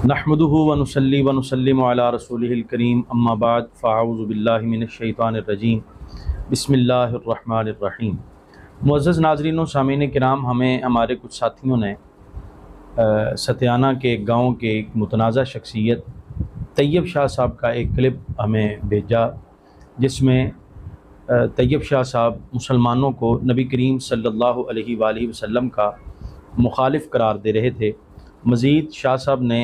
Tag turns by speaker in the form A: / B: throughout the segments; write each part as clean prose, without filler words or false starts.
A: نحمده ونصلي ونسلم على رسوله الكريم اما بعد فاعوذ باللہ من الشیطان الرجیم بسم اللہ الرحمن الرحیم۔ معزز ناظرین و سامعین کرام، ہمیں ہمارے کچھ ساتھیوں نے ستیانہ کے ایک گاؤں کے ایک متنازع شخصیت طیب شاہ صاحب کا ایک کلپ ہمیں بھیجا، جس میں طیب شاہ صاحب مسلمانوں کو نبی کریم صلی اللہ علیہ وآلہ وسلم کا مخالف قرار دے رہے تھے۔ مزید شاہ صاحب نے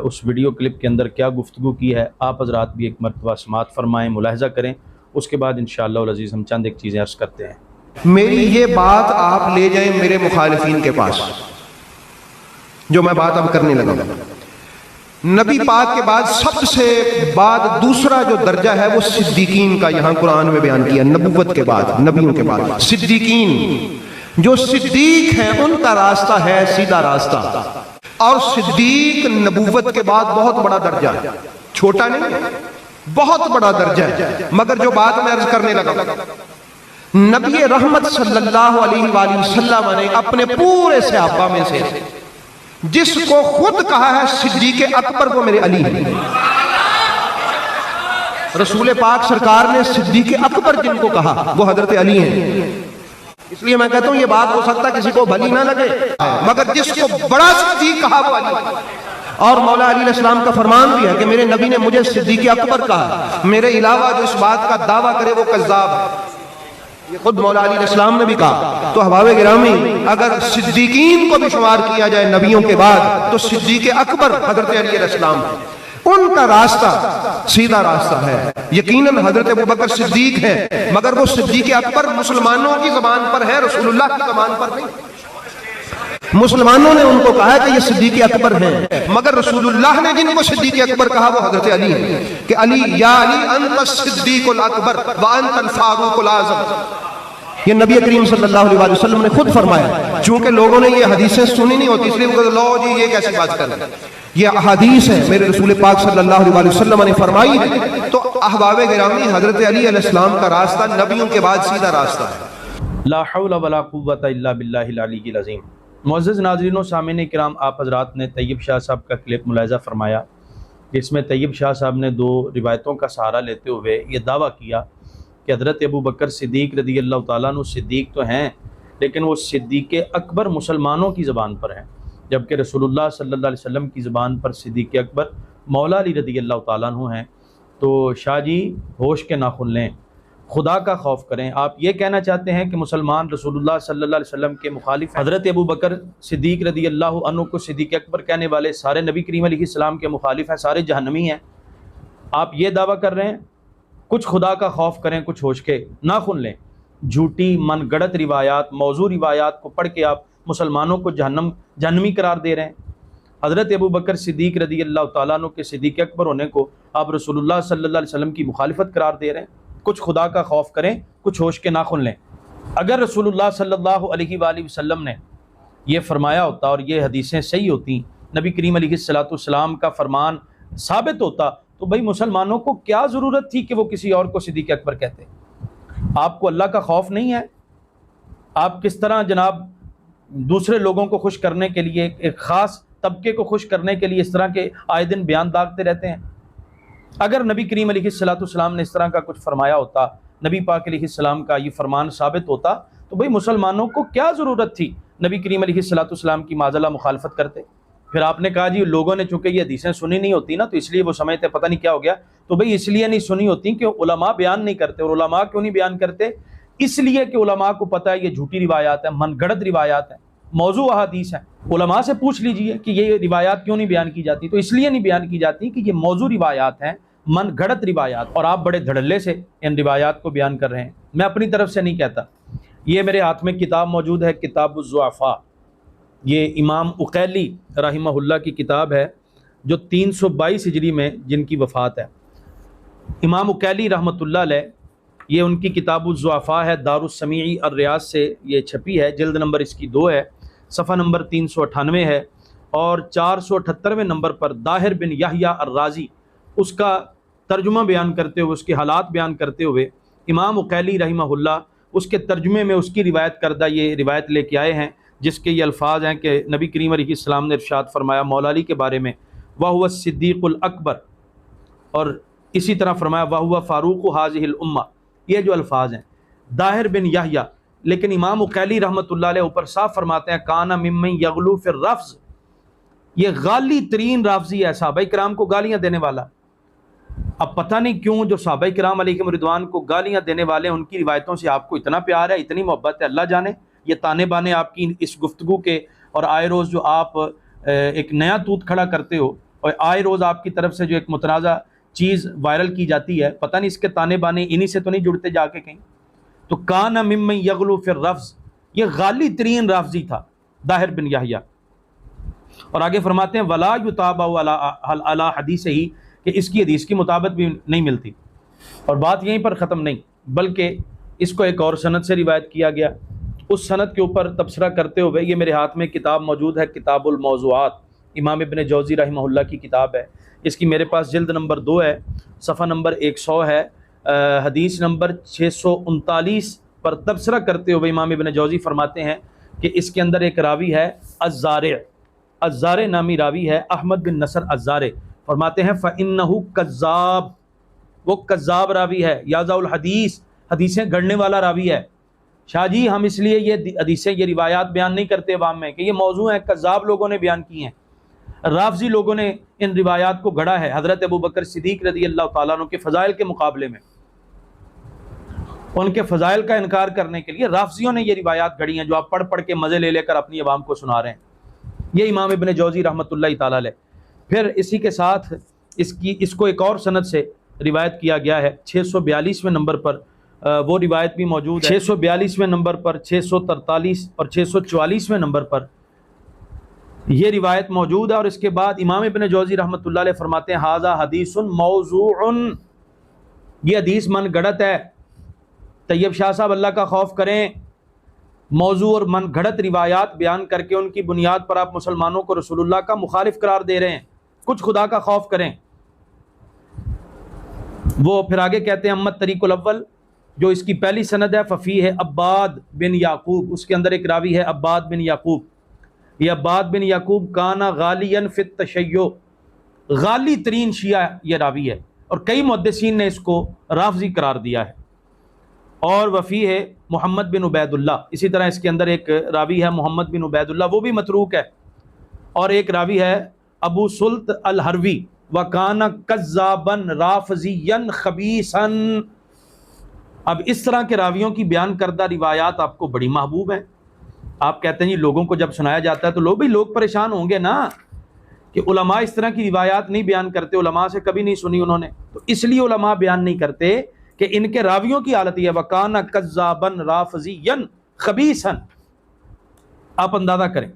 A: اس ویڈیو کلپ کے اندر کیا گفتگو کی ہے، آپ حضرات بھی ایک مرتبہ سماعت فرمائیں، ملاحظہ کریں، اس کے بعد انشاءاللہ العزیز ہم چند ایک چیزیں عرض کرتے ہیں۔
B: میری یہ بات آپ لے جائیں میرے مخالفین کے پاس، جو میں بات اب کرنے لگا ہوں۔ نبی پاک کے بعد سب سے بعد دوسرا جو درجہ ہے وہ صدیقین کا یہاں قرآن میں بیان کیا۔ نبوت کے بعد، نبیوں کے بعد صدیقین، جو صدیق ہیں ان کا راستہ ہے سیدھا راستہ، اور صدیق نبوت کے بعد بہت بڑا درجہ ہے، چھوٹا نہیں، بہت بڑا درجہ ہے۔ مگر جو بات میں عرض کرنے لگا، نبی رحمت صلی اللہ علیہ وآلہ وسلم نے اپنے پورے صحابہ میں سے جس کو خود کہا ہے صدیق اکبر، وہ میرے علی ہیں۔ رسول پاک سرکار نے صدیق اکبر جن کو کہا وہ حضرت علی ہیں۔ اس لیے میں کہتا ہوں یہ بات ہو سکتا کسی کو بھلی نہ لگے، مگر جس کو بڑا صدیق کہا وہ علی۔ اور مولا علی علیہ السلام کا فرمان بھی ہے کہ میرے نبی نے مجھے صدیق اکبر کہا، میرے علاوہ جو اس بات کا دعویٰ کرے وہ کذاب ہے، یہ خود مولا علی علیہ السلام نے بھی کہا۔ تو احباب گرامی، اگر صدیقین کو بھی شمار کیا جائے نبیوں کے بعد تو صدیق اکبر حضرت علی علیہ السلام ہے، ان کا راستہ سیدھا راستہ ہے۔ یقیناً حضرت ابوبکر صدیق ہے، مگر وہ صدیق اکبر مسلمانوں کی زبان پر ہے، رسول اللہ کی زبان پر نہیں۔ مسلمانوں نے ان کو کہا ہے کہ یہ صدیق اکبر ہیں، مگر رسول اللہ نے جن کو صدیق اکبر کہا وہ حضرت علی ہیں، کہ علی یا علی انت الصدیق الاکبر وانت الفاروق الاعظم۔ یہ نبی کریم صلی اللہ علیہ وسلم نے خود فرمایا۔ چونکہ لوگوں نے یہ حدیثیں سنی نہیں ہوتی، اس لیے وہ کہتے لو جی یہ کیسی بات کر رہے ہیں، یہ احادیث ہے میرے رسول پاک صلی اللہ علیہ وسلم نے فرمائی ہے۔ تو احباب گرامی، حضرت علی علیہ السلام کا راستہ نبیوں کے بعد سیدھا راستہ ہے۔
A: لا حول ولا قوت الا باللہ العلی العظیم۔ معزز ناظرین و سامعین کرام، آپ حضرات نے طیب شاہ صاحب کا کلپ ملاحظہ فرمایا، جس میں طیب شاہ صاحب نے دو روایتوں کا سہارا لیتے ہوئے یہ دعویٰ کیا کہ حضرت ابوبکر صدیق رضی اللہ تعالیٰ عنہ صدیق تو ہیں، لیکن وہ صدیق اکبر مسلمانوں کی زبان پر ہیں، جبکہ رسول اللہ صلی اللہ علیہ وسلم کی زبان پر صدیق اکبر مولا علی رضی اللہ تعالیٰ عنہ ہیں۔ تو شاہ جی ہوش کے ناخن لیں، خدا کا خوف کریں۔ آپ یہ کہنا چاہتے ہیں کہ مسلمان رسول اللہ صلی اللہ علیہ وسلم کے مخالف ہیں؟ حضرت ابوبکر صدیق رضی اللہ عنہ کو صدیق اکبر کہنے والے سارے نبی کریم علیہ السلام کے مخالف ہیں، سارے جہنمی ہیں، آپ یہ دعویٰ کر رہے ہیں؟ کچھ خدا کا خوف کریں، کچھ ہوش کے ناخن لیں۔ جھوٹی من گڑت روایات، موضوع روایات کو پڑھ کے آپ مسلمانوں کو جہنمی قرار دے رہے ہیں۔ حضرت ابوبکر صدیق رضی اللہ تعالیٰ عنہ کے صدیق اکبر ہونے کو آپ رسول اللہ صلی اللہ علیہ وسلم کی مخالفت قرار دے رہے ہیں۔ کچھ خدا کا خوف کریں، کچھ ہوش کے ناخن لیں۔ اگر رسول اللہ صلی اللہ علیہ وآلہ وسلم نے یہ فرمایا ہوتا اور یہ حدیثیں صحیح ہوتی، نبی کریم علیہ السلام کا فرمان ثابت ہوتا، تو بھائی مسلمانوں کو کیا ضرورت تھی کہ وہ کسی اور کو صدیق اکبر کہتے؟ آپ کو اللہ کا خوف نہیں ہے؟ آپ کس طرح جناب دوسرے لوگوں کو خوش کرنے کے لیے، ایک خاص طبقے کو خوش کرنے کے لیے اس طرح کے آئے دن بیان داغتے رہتے ہیں؟ اگر نبی کریم علیہ السلام نے اس طرح کا کچھ فرمایا ہوتا، نبی پاک علیہ السلام کا یہ فرمان ثابت ہوتا، تو بھئی مسلمانوں کو کیا ضرورت تھی نبی کریم علیہ السلام کی معاذاللہ مخالفت کرتے؟ پھر آپ نے کہا جی لوگوں نے چونکہ یہ حدیثیں سنی نہیں ہوتی نا، تو اس لیے وہ سمجھتے پتہ نہیں کیا ہو گیا۔ تو بھئی اس لیے نہیں سنی ہوتی کہ علماء بیان نہیں کرتے، اور علماء کیوں نہیں بیان کرتے؟ اس لیے کہ علماء کو پتہ ہے یہ جھوٹی روایات ہیں، من گڑت روایات ہیں، موضوع احادیث ہیں۔ علماء سے پوچھ لیجئے کہ یہ روایات کیوں نہیں بیان کی جاتی، تو اس لیے نہیں بیان کی جاتی کہ یہ موضوع روایات ہیں، من گھڑت روایات، اور آپ بڑے دھڑلے سے ان روایات کو بیان کر رہے ہیں۔ میں اپنی طرف سے نہیں کہتا، یہ میرے ہاتھ میں کتاب موجود ہے، کتاب الضعفاء، یہ امام عقیلی رحمہ اللہ کی کتاب ہے، جو 322 ہجری میں جن کی وفات ہے۔ امام عقیلی رحمۃ اللہ علیہ، یہ ان کی کتاب الضعفاء ہے، دار السمیعی الریاض سے یہ چھپی ہے، جلد نمبر اس کی 2 ہے، صفحہ نمبر 398 ہے، اور 478ویں نمبر پر طاہر بن یحییٰ الرازی اس کا ترجمہ بیان کرتے ہوئے، اس کے حالات بیان کرتے ہوئے امام عقیلی رحمہ اللہ اس کے ترجمے میں اس کی روایت کردہ یہ روایت لے کے آئے ہیں، جس کے یہ الفاظ ہیں کہ نبی کریم علیہ السلام نے ارشاد فرمایا مولا علی کے بارے میں، वहुव सिद्दीक़ुल अकबर, और इसी तरह फरमाया वहुव फ़ारूक़ु हाज़िहिल उम्मा। ये जो अल्फाज हैं दाहिर बिन याहया, लेकिन इमाम उकैली रहमतुल्लाह अलैह ऊपर साफ फरमाते हैं काना मिम्मन यग़लू फ़िर रफ़्ज़, ये गाली तरीन राफ़ज़ी है, सहाबाए किराम को गालियाँ देने वाला। अब पता नहीं क्यों जो सहाबाए किराम अलैहिम रिदवान को गालियाँ देने वाले हैं, उनकी रिवायतों से आपको इतना प्यार है, इतनी मोहब्बत है, अल्लाह जाने। ये ताने बाने आपकी इस गुफ्तगू के, और आए रोज़ जो आप एक नया तूत खड़ा करते हो, और आए रोज़ आपकी तरफ से जो एक मुतनाज़ा चीज़ वायरल की जाती है, पता नहीं इसके ताने बाने इन्हीं से तो नहीं जुड़ते जाके कहीं। तो काना मिम्मन यग़लू फ़िर रफ़्ज़, ये गाली तरीन राफ़ज़ी था दाहिर बिन याहया। और आगे फरमाते हैं वला युताबा अला हदीस ही, कि इसकी हदीस की मुताबिक भी नहीं मिलती। और बात यहीं पर ख़त्म नहीं, बल्कि इसको एक और सनद से रिवायत किया गया। उस सनद के ऊपर तबसरा करते हुए ये मेरे हाथ में किताब मौजूद है, किताबुल मौज़ूआत, इमाम इब्न जौज़ी रहमहुल्लाह की किताब है। इसकी मेरे पास जिल्द नंबर 2 है, सफ़ा नंबर 100 है, हदीस नंबर 639 पर तबसरा करते हुए इमाम इब्न जौज़ी फरमाते हैं कि इसके अंदर एक रावी है अज़्ज़ारे नामी रावी है, अहमद बिन नसर अज़्ज़ारे। फरमाते हैं फ़इन्नहु कज़्ज़ाब, वो कज़्ज़ाब रावी है, याज़ाउल हदीस, हदीसें गढ़ने वाला रावी है। शाह जी हम इसलिए ये हदीसें, ये रिवायात बयान नहीं करते अवाम में कि ये मौजू हैं, कज़्ज़ाब लोगों ने बयान की हैं, राफ़ज़ी लोगों ने इन रिवायात को गढ़ा है हज़रत अबू बकर सिद्दीक़ रज़ी अल्लाह तआला अन्हु के फ़ज़ाइल के मुकाबले में। उनके फ़ज़ाइल का इनकार करने के लिए राफ़ज़ियों ने ये रिवायात गढ़ी हैं, जो आप पढ़ पढ़ के मज़े ले लेकर अपनी अवाम को सुना रहे हैं। ये इमाम इब्न जौज़ी रहमतुल्लाहि तआला अलैह। फिर इसी के साथ इसको एक और सनद से रिवायत किया गया है, 642वें नंबर पर वो रिवायत भी मौजूद है, 642वें नंबर पर, 643 और 644वें नंबर पर ये रिवायत मौजूद है। और इसके बाद इमाम इब्न जौज़ी रहमतुल्लाह अलैह फरमाते हैं हाज़ा हदीसुन मौज़ूउन, ये हदीस मन गढ़त है। तैयब शाह साहब अल्लाह का खौफ करें, मौजू और मन घड़त रिवायात बयान करके उनकी बुनियाद पर आप मुसलमानों को रसूलुल्लाह का मुखालिफ करार दे रहे हैं, कुछ खुदा का खौफ करें। वो फिर आगे कहते हैं अम्मत तरीक़ुल अव्वल, जो इसकी पहली सनद है, फ़फ़ी है अब्बाद बिन याकूब, उसके अंदर एक रावी है अब्बाद बिन याकूब। ये अब्बाद बिन याकूब काना गालियन फ़ित तशय्यो, गाली तरीन शिया ये रावी है, और कई मुहद्दिसीन ने इसको राफ़ज़ी करार दिया है। और वफ़ी है मोहम्मद बिन उबैदुल्लाह, इसी तरह इसके अंदर एक रावी है मोहम्मद बिन उबैदुल्लाह, वो भी मतरूक है। और एक रावी है अबू सुल्त अल हरवी, वकाना कज़्ज़ाबन राफ़ज़ियन खबीसन। अब इस तरह के रावियों की बयान करदा रिवायात आपको बड़ी महबूब हैं। आप कहते हैं जी लोगों को जब सुनाया जाता है तो लोग परेशान होंगे ना कि उलमा इस तरह की रिवायात नहीं बयान करते, उलमा से कभी नहीं सुनी उन्होंने, तो इसलिए उलमा बयान नहीं करते कि इनके रावियों की हालत यह वकाना कज़्ज़ाबन राफ़ज़ियन खबीसन। आप अंदाज़ा करें।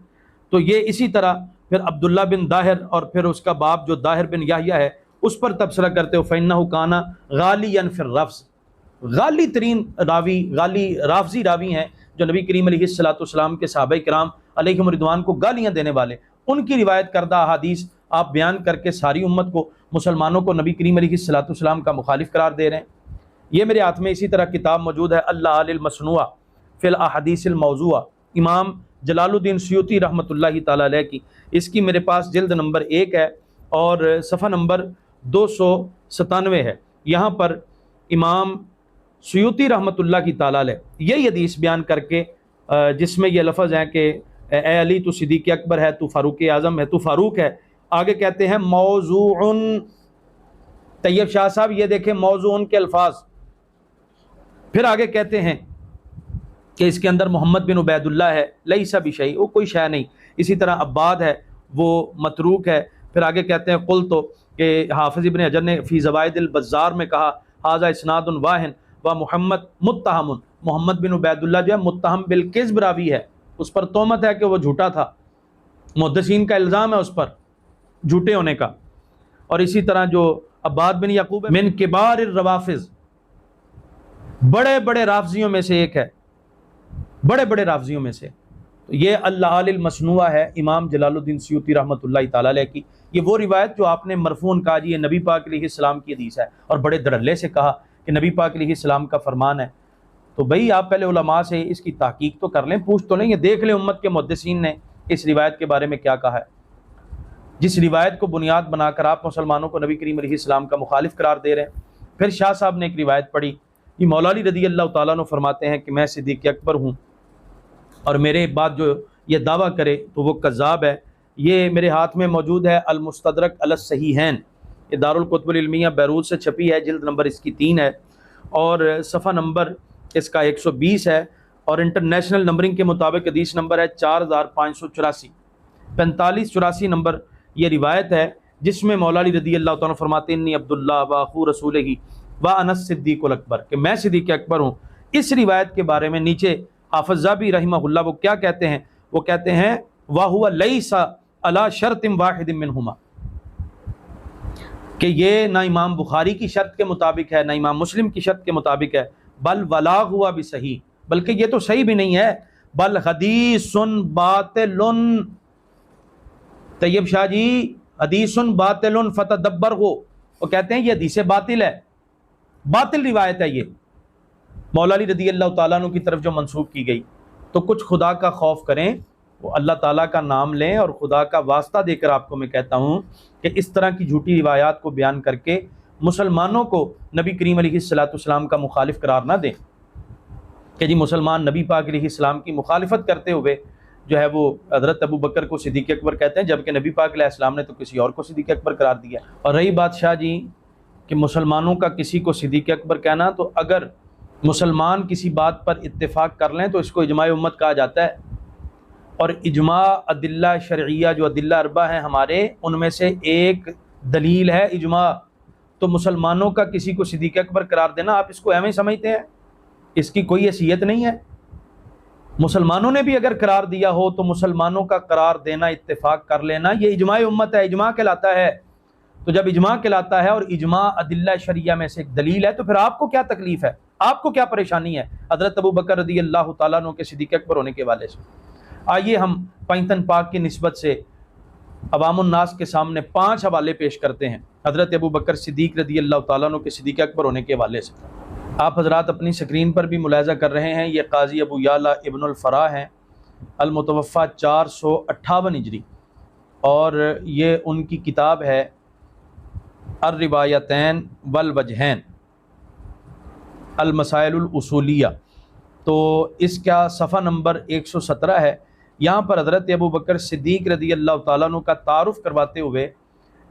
A: तो ये इसी तरह फिर अब्दुल्ला बिन दाहिर और फिर उसका बाप जो दाहिर बिन याहया है उस पर तबसरा करते हो फ़इन्नहु काना गालियन फ़िर रफ़्ज़, गाली तरीन रावी, गाली राफ़ज़ी रावी हैं जो नबी करीम अलैहिस्सलातु वस्सलाम के सहाबाए किराम अलैहिम रिदवान को गालियाँ देने वाले, उनकी रिवायत करदा अहादीस आप बयान करके सारी उम्मत को, मुसलमानों को नबी करीम अलैहिस्सलातु वस्सलाम का मुखालिफ करार दे रहे हैं। ये मेरे हाथ में इसी तरह किताब मौजूद है अल मसनूआ फ़िल अहादीसिल मौज़ूआ, इमाम जलालुद्दीन सुयूती रहमतुल्लाहि ताला अलैह की। इसकी मेरे पास जिल्द नंबर 1 है और सफ़ा नंबर 297 है। यहाँ पर इमाम सुयूती रहमतुल्लाह की ताला अलैह यही हदीस बयान करके जिसमें ये लफ्ज़ हैं कि ए अली तू सिद्दीक़ अकबर है, तू फ़ारूक़ आज़म है, तू फ़ारूक है, आगे कहते हैं मौज़ूउन। तैयब शाह साहब ये देखें मौज़ूउन के अल्फाज, फिर आगे कहते हैं कि इसके अंदर मोहम्मद बिन उबैदुल्लाह है, लैसा बिशै, वो कोई शय नहीं। इसी तरह अब्बाद है, वो मतरूक है। फिर आगे कहते हैं कुल तो कि हाफिज़ इब्न हजर ने फ़ी ज़वाइदिल बज़्ज़ार में कहा हाज़ा इस्नादुन वाहिन व मोहम्मद मुत्तहमुन, मोहम्मद बिन उबैदुल्लाह जो है मुत्तहम बिल किज़्ब रावी है, उस पर तोहमत है कि वो झूठा था, मुहद्दिसीन का इल्ज़ाम है उस पर झूठे होने का। और इसी तरह जो अब्बाद बिन याकूब मिन किबार रवाफ़िज़, बड़े बड़े राफ़ज़ियों में से एक है, बड़े बड़े राफ़ज़ियों में से। तो ये अल मसनूआ है इमाम जलालुद्दीन सुयूती रहमतुल्लाहि ताला अलैह की। ये वो रिवायत जो आपने मरफ़ून कहा जी ये नबी पाक अलैहिस्सलाम की हदीस है, और बड़े धड़ल्ले से कहा कि नबी पाक अलैहिस्सलाम का फरमान है। तो भाई आप पहले उलमा से इसकी तहकीक तो कर लें, पूछ तो लें, ये देख लें उम्मत के मुहद्दिसीन ने इस रिवायत के बारे में क्या कहा है। जिस रिवायत को बुनियाद बनाकर आप मुसलमानों को नबी करीम अलैहिस्सलाम का मुखालिफ करार दे रहे हैं। फिर शाह साहब ने एक रिवायत पढ़ी कि मौला अली रदी अल्लाह ताला अन्हु फरमाते हैं कि मैं सिद्दीक़ अकबर हूँ और मेरे बाद जो ये दावा करे तो वो कज़्ज़ाब है। ये मेरे हाथ में मौजूद है अल मुस्तदरक अल सहीहैन, ये दारुल कुतुबुल इल्मिया बैरूत से छपी है, जिल्द नंबर इसकी 3 है और सफ़ा नंबर इसका 120 है और इंटरनेशनल नंबरिंग के मुताबिक हदीस नंबर है 4584, 4584 नंबर ये रिवायत है, जिसमें मौला अली रदी अल्लाह तआला फरमाते हैं इन्नी अब्दुल्लाह व अखू रसूलिही व अनस सिद्दीक़ुल अकबर, कि मैं सिद्दीक़ अकबर हूँ। इस रिवायत के बारे में नीचे हाफ़िज़ ज़ाबी रहिमहुल्लाह वो क्या कहते हैं, वो कहते हैं व हुवा लैसा अला शर्तिन वाहिदिन मिनहुमा, कि ये ना इमाम बुखारी की शर्त के मुताबिक है ना इमाम मुस्लिम की शर्त के मुताबिक है, बल वला हुआ भी सही, बल्कि ये तो सही भी नहीं है, बल हदीसुन बातिलुन। तैयब शाह जी हदीसुन बातिलुन फतदब्बर हो, वो कहते हैं ये हदीस बातिल है, बातिल रिवायत है ये मौला अली रदी अल्लाह ताला अन्हु की तरफ जो मंसूब की गई। तो कुछ खुदा का खौफ करें, वो अल्लाह ताला का नाम लें और खुदा का वास्ता देकर आपको मैं कहता हूँ कि इस तरह की झूठी रिवायात को बयान करके मुसलमानों को नबी करीम अलैहिस्सलाम का मुखालिफ करार ना दें कि जी मुसलमान नबी पाक अलैहिस्सलाम की मुखालिफत करते हुए जो है वो हज़रत अबू बकर को सिद्दीक़ अकबर कहते हैं, जबकि नबी पाक अलैहिस्सलाम ने तो किसी और को सिद्दीक़ अकबर करार दिया। और रही बात शाह जी कि मुसलमानों का किसी को सिद्दीक़ अकबर कहना, तो अगर मुसलमान किसी बात पर इत्तेफाक कर लें तो इसको इजमाए उम्मत कहा जाता है। और इजमा अदिल्ला शरइया जो अदिल्ला अरबा हैं हमारे, उनमें से एक दलील है इजमा। तो मुसलमानों का किसी को सिद्दीक़ अकबर करार देना, आप इसको एवं समझते हैं, इसकी कोई हैसियत नहीं है। मुसलमानों ने भी अगर करार दिया हो तो मुसलमानों का करार देना, इत्तेफाक कर लेना, ये इजमाए उम्मत है, इजमा कहलाता है। तो जब इजमा कहलाता है और इजमा अदिल्ला शरिया में से एक दलील है, तो फिर आपको क्या तकलीफ है, आपको क्या परेशानी है हज़रत अबू बकर रदी अल्लाह ताला अन्हु के सिद्दीक़ अकबर होने के वाले से। आइए हम पैतन पाक की निस्बत से अवामुन्नास के सामने 5 हवाले पेश करते हैं हज़रत अबू बकर सिद्दीक़ रदी अल्लाह ताला अन्हु के सिद्दीक़ अकबर होने के वाले से। आप हज़रात अपनी स्क्रीन पर भी मुलाहिज़ा कर रहे हैं, ये काजी अबू याला इब्नुल फरा हैं, अल मुतवफ़ा 458 हिजरी, और ये उनकी किताब है अर रिवायतैन वल वजहैन अल मसाइलुल उसूलिया। तो इसका सफ़ा नंबर 117 है। यहाँ पर हज़रत अबू बकर सिद्दीक़ रदी अल्लाह ताला अन्हु का तारुफ़ करवाते हुए,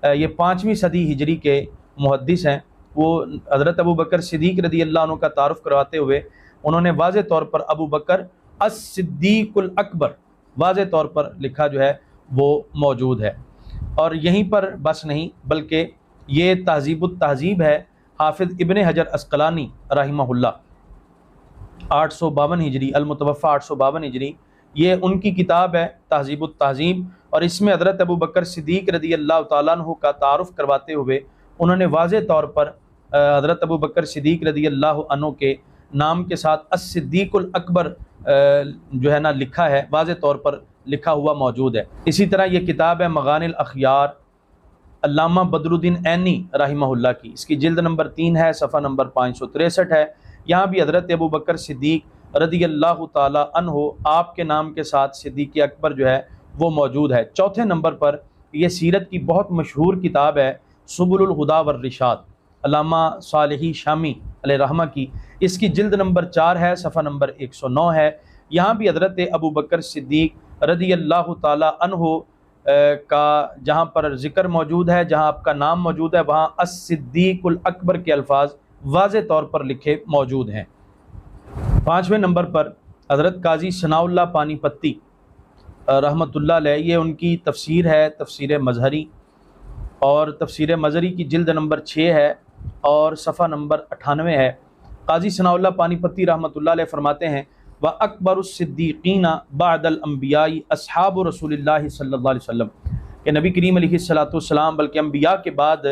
A: ये 5वीं सदी हिजरी के मुहद्दिस हैं, वो हज़रत अबू बकर सिद्दीक़ रदी अल्लाह अन्हु का तारुफ़ करवाते हुए उन्होंने वाज़े तौर पर अबू बकर अस-सिद्दीक़ुल अकबर वाज़े तौर पर लिखा जो है वो मौजूद है। और यहीं पर बस नहीं, बल्कि ये तहज़ीबुत तहज़ीब है, हाफिज़ इब्न हजर अस्क़लानी रहिमहुल्लाह 852 हिजरी, अल मुतवफ़ा 852 हिजरी, ये उनकी किताब है तहज़ीबुत तहज़ीब। और इसमें हज़रत अबू बकर सिद्दीक़ रदी अल्लाह ताला अन्हु का तारुफ़ करवाते हुए उन्होंने वाज़े तौर पर हज़रत अबू बकर सिद्दीक़ रदी अल्लाह अन्हु के नाम के साथ अस-सिद्दीक़ुल अकबर जो है ना लिखा है, वाज़े तौर पर लिखा हुआ मौजूद है। इसी तरह ये किताब है मग़ानिल अख़यार अल्लामा बदरुद्दीन ऐनी रहिमहुल्लाह की, इसकी जिल्द नंबर 3 है, सफ़ा नंबर 563 है। यहाँ भी हज़रत अबू बकर सिद्दीक़ रदी अल्लाह ताला अन्हु आपके नाम के साथ सिद्दीक़ अकबर जो है वो मौजूद है। चौथे नंबर पर यह सीरत की बहुत मशहूर किताब है सुबुलुल हुदा वर रिशाद अल्लामा सालिही शामी अलैहिर्रहमा की, इसकी जिल्द नंबर 4 है, सफ़ा नंबर 109 है। यहाँ भी हज़रत अबू बकर सिद्दीक़ रदी अल्लाह ताला अन्हु का जहाँ पर ज़िक्र मौजूद है, जहाँ आपका नाम मौजूद है, वहाँ अस-सिद्दीक़ुल अकबर के अल्फाज वाज़े तौर पर लिखे मौजूद हैं। 5वें नंबर पर हज़रत काजी सनाउल्लाह पानीपत्ती रहमतुल्लाह अलैह, ये उनकी तफसीर है, तफसीर मज़हरी, और तफसीर मज़हरी की जिल्द नंबर 6 है और सफ़ा नंबर 98 है। काजी सनाउल्लाह पानीपत्ती रहमतुल्लाह अलैह फरमाते हैं व अकबरुस सिद्दीक़ीना बअदल अंबियाई अस्हाबु रसूलिल्लाहि सल्लल्लाहु अलैहि वसल्लम, कि नबी करीम अलैहिस्सलातु वस्सलाम बल्कि अंबिया के बाद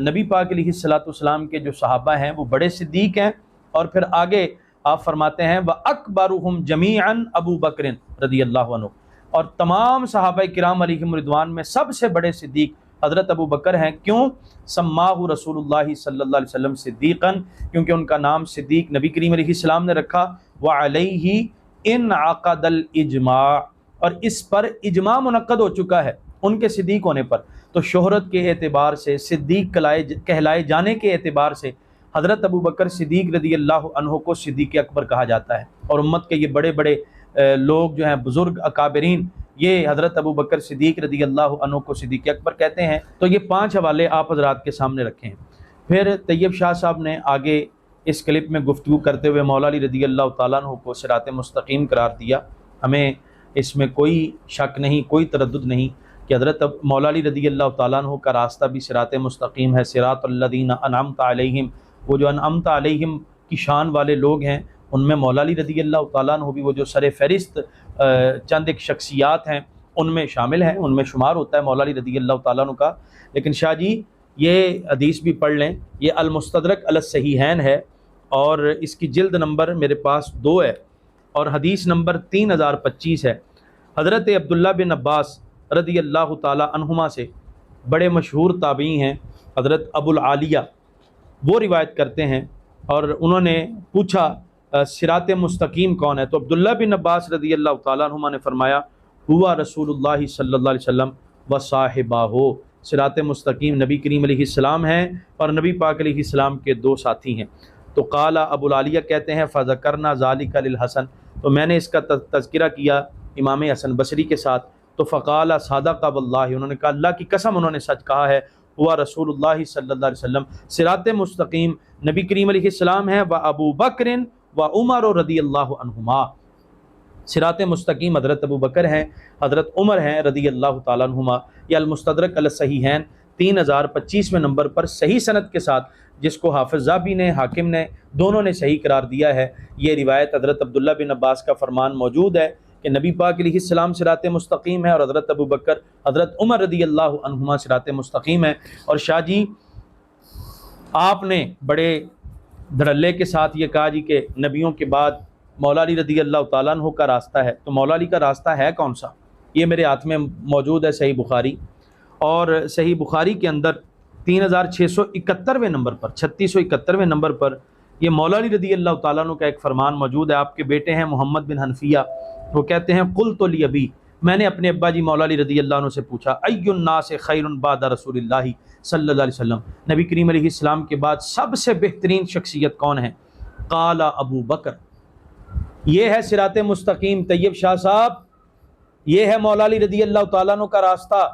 A: नबी पाक अलैहिस्सलातु वस्सलाम के जो सहाबा हैं वो बड़े सिद्दीक़ हैं। और फिर आगे आप फरमाते हैं व अकबरुहुम जमीअन अबू बकर रदियल्लाहु अन्हु, और तमाम सहाबा किराम अलैहिम रिदवान में सबसे बड़े सिद्दीक़ हज़रत अबू बकर हैं। क्यों? सम्माहु रसूलुल्लाह सल्लल्लाहु अलैहि वसल्लम सिद्दीक़न, क्योंकि उनका नाम सिद्दीक़ नबी करीम अलैहिस्सलाम ने रखा। व अलैहि इन अक़दल इजमा, और इस पर इजमा मुनक़्क़द हो चुका है, ان کے صدیق ہونے پر، تو شہرت کے اعتبار سے، صدیق کہلائے جانے کے اعتبار سے حضرت ابو بکر صدیق رضی اللہ عنہ کو صدیق اکبر کہا جاتا ہے، اور امت کے یہ بڑے بڑے لوگ جو ہیں بزرگ اکابرین، یہ حضرت ابو بکر صدیق رضی اللہ عنہ کو صدیق اکبر کہتے ہیں۔ تو یہ 5 حوالے آپ حضرات کے سامنے رکھے ہیں۔ پھر طیب شاہ صاحب نے آگے اس کلپ میں گفتگو کرتے ہوئے مولا علی رضی اللہ تعالیٰ عنہ کو صراط مستقیم قرار دیا۔ ہمیں اس میں کوئی شک نہیں، کوئی تردد نہیں کہ حضرت مولا علی رضی اللہ تعالیٰ عنہ کا راستہ بھی صراط مستقیم ہے۔ صراط الذین انعمت علیہم، وہ جو انعمت علیہم کی شان والے لوگ ہیں ان میں مولا علی رضی اللہ تعالیٰ عنہ بھی وہ جو سر فہرست چند ایک شخصیات ہیں ان میں شامل ہیں، ان میں شمار ہوتا ہے مولا علی رضی اللہ تعالیٰ عنہ کا۔ لیکن شاہ جی یہ حدیث بھی پڑھ لیں، یہ المستدرک علی الصحیحین ہے اور اس کی جلد نمبر میرے پاس 2 ہے اور حدیث نمبر 3025 ہے۔ حضرت عبداللہ بن عباس رضی اللہ تعالیٰ عنہما سے بڑے مشہور تابعی ہیں حضرت ابو العالیہ، وہ روایت کرتے ہیں اور انہوں نے پوچھا صراط مستقیم کون ہے؟ تو عبداللہ بن عباس رضی اللہ تعالیٰ عنہما نے فرمایا ہوا رسول اللہ صلی اللہ علیہ وسلم و صاحبہ، صراط مستقیم نبی کریم علیہ السلام ہیں اور نبی پاک علیہ السلام کے 2 ساتھی ہیں۔ تو قال ابو العالیہ کہتے ہیں فذکرنا ذالک للحسن، تو میں نے اس کا تذکرہ کیا امام حسن بصری کے ساتھ، تو فقال صادق واللہ، انہوں نے کہا اللہ کی قسم انہوں نے سچ کہا ہے، ہوا رسول اللہ صلی اللہ علیہ وسلم، صراط مستقیم نبی کریم علیہ السلام ہیں، و ابو بکر و عمر رضی اللہ عنہما، صراط مستقیم حضرت ابو بکر ہیں، حضرت عمر ہیں رضی اللہ تعالیٰ عنہما۔ یہ المستدرک علی الصحیحین 3025 نمبر پر صحیح سند کے ساتھ، جس کو حافظ ذہبی نے، حاکم نے، دونوں نے صحیح قرار دیا ہے۔ یہ روایت حضرت عبداللہ بن عباس کا فرمان موجود ہے کہ نبی پاک علیہ السلام صراط مستقیم ہے اور حضرت ابو بکر حضرت عمر رضی اللہ عنہما صراط مستقیم ہے۔ اور شاہ جی آپ نے بڑے دھڑلے کے ساتھ یہ کہا جی کہ نبیوں کے بعد مولا علی رضی اللہ تعالیٰ عنہ کا راستہ ہے، تو مولا علی کا راستہ ہے کون سا؟ یہ میرے ہاتھ میں موجود ہے صحیح بخاری، اور صحیح بخاری کے اندر 3671 نمبر پر، 3671 نمبر پر یہ مولا علی رضی اللہ تعالیٰ عنہ کا ایک فرمان موجود ہے۔ آپ کے بیٹے ہیں محمد بن حنفیہ، وہ کہتے ہیں قلت لابی، میں نے اپنے ابا جی مولا علی رضی اللہ عنہ سے پوچھا ای الناس خیر بعد رسول اللہ صلی اللہ علیہ وسلم، نبی کریم علیہ السلام کے بعد سب سے بہترین شخصیت کون ہے؟ قال ابو بکر۔ یہ ہے صراط مستقیم طیب شاہ صاحب، یہ ہے مولا علی رضی اللہ تعالیٰ عنہ کا راستہ۔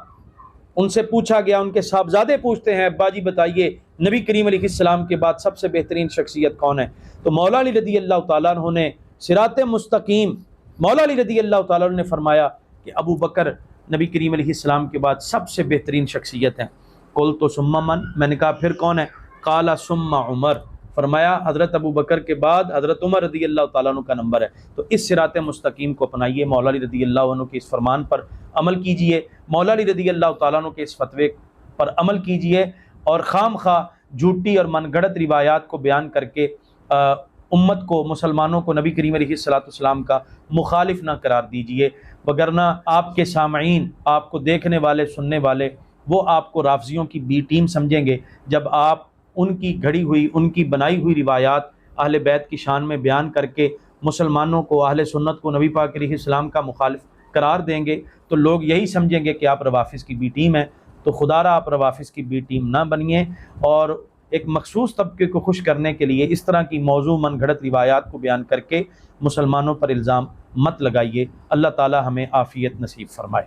A: ان سے پوچھا گیا، ان کے صاحبزادے پوچھتے ہیں ابا جی بتائیے نبی کریم علیہ السلام کے بعد سب سے بہترین شخصیت کون ہے؟ تو مولا علی رضی اللہ تعالیٰ عنہ نے صراط مستقیم، مولا علی رضی اللہ تعالیٰ عنہ نے فرمایا کہ ابو بکر نبی کریم علیہ السلام کے بعد سب سے بہترین شخصیت ہیں۔ قلت ثم من، میں نے کہا پھر کون ہے؟ قال ثم عمر، فرمایا حضرت ابو بکر کے بعد حضرت عمر رضی اللہ تعالیٰ عنہ کا نمبر ہے۔ تو اس صراط مستقیم کو اپنائیے، مولا علی رضی اللہ عنہ کے اس فرمان پر عمل کیجئے، مولا علی رضی اللہ تعالیٰ عنہ کے اس فتوے پر عمل کیجئے، اور خام خواہ جھوٹی اور من گھڑت روایات کو بیان کر کے امت کو، مسلمانوں کو نبی کریم علیہ السلام کا مخالف نہ قرار دیجئے، وگرنہ آپ کے سامعین، آپ کو دیکھنے والے، سننے والے، وہ آپ کو رافضیوں کی بی ٹیم سمجھیں گے جب آپ ان کی گھڑی ہوئی، ان کی بنائی ہوئی روایات اہل بیت کی شان میں بیان کر کے مسلمانوں کو، اہل سنت کو نبی پاک علیہ السلام کا مخالف قرار دیں گے، تو لوگ یہی سمجھیں گے کہ آپ روافض کی بی ٹیم ہیں۔ تو خدا را آپ روافض کی بی ٹیم نہ بنیے، اور ایک مخصوص طبقے کو خوش کرنے کے لیے اس طرح کی موضوع من گھڑت روایات کو بیان کر کے مسلمانوں پر الزام مت لگائیے۔ اللہ تعالی ہمیں عافیت نصیب فرمائے۔